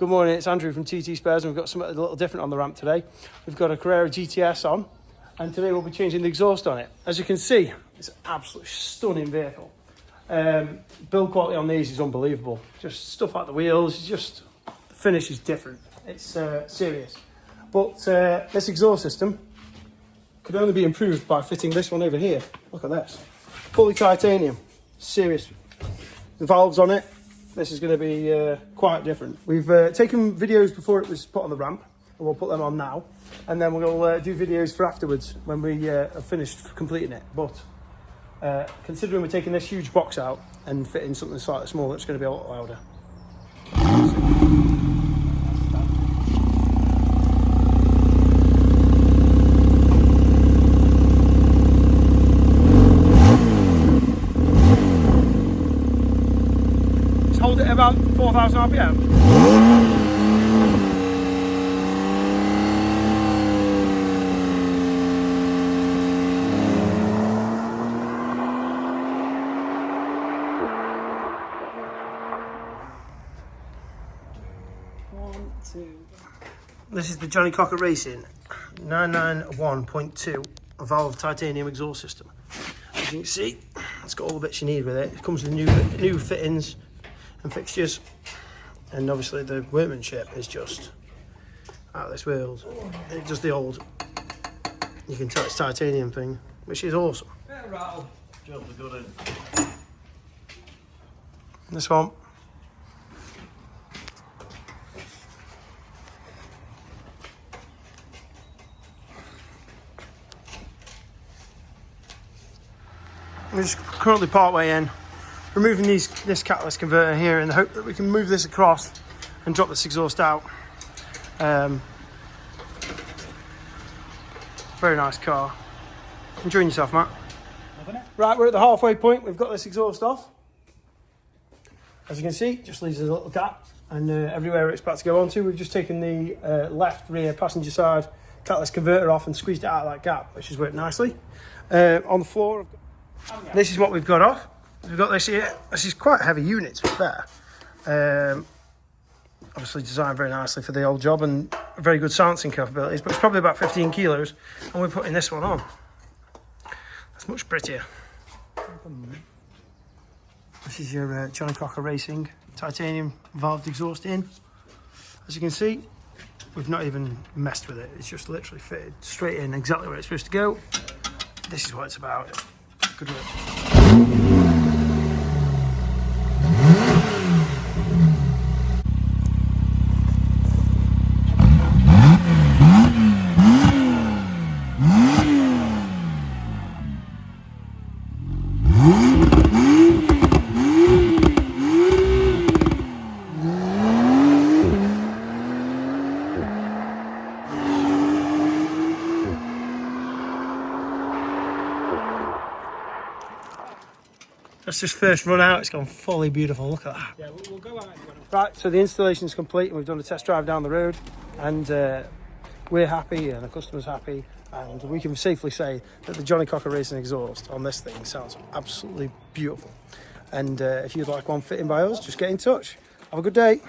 Good morning, it's Andrew from TT Spares, and we've got something a little different on the ramp today. We've got a Carrera GTS on, and today we'll be changing the exhaust on it. As you can see, it's an absolutely stunning vehicle. Build quality on these is unbelievable. Just stuff like the wheels, just the finish is different. It's serious. But this exhaust system could only be improved by fitting this one over here. Look at this. Fully titanium. Serious. The valves on it. This is going to be quite different. We've taken videos before it was put on the ramp, and we'll put them on now. And then we'll do videos for afterwards when we have finished completing it. But considering we're taking this huge box out and fitting something slightly smaller, it's going to be a lot louder. Hold it about 4,000 RPM. One, two. This is the Johnny Cocker Racing 991.2 valve titanium exhaust system. As you can see, it's got all the bits you need with it. It comes with new fittings and fixtures, and obviously the workmanship is just out of this world. It's just the old, you can tell it's titanium thing, which is awesome. This one, we're just currently part way in, removing this catalyst converter here in the hope that we can move this across and drop this exhaust out. Very nice car. Enjoying yourself, Matt? Right, we're at the halfway point. We've got this exhaust off. As you can see, it just leaves a little gap, and everywhere it's about to go onto, we've just taken the left rear passenger side catalyst converter off and squeezed it out of that gap, which has worked nicely. On the floor, this is what we've got off. We've got this here. This is quite a heavy unit, to be fair. Obviously designed very nicely for the old job and very good silencing capabilities, but it's probably about 15 kilos, and we're putting this one on. That's much prettier. This is your Johnny Cocker Racing titanium valved exhaust in. As you can see, we've not even messed with it. It's just literally fitted straight in exactly where it's supposed to go. This is what it's about. Good work. That's just first run out. It's gone fully beautiful. Look at that. Yeah, we'll go out. Right, so the installation is complete, and we've done a test drive down the road, and we're happy, and the customer's happy, and we can safely say that the Johnny Cocker Racing exhaust on this thing sounds absolutely beautiful. And if you'd like one fitting by us, just get in touch. Have a good day.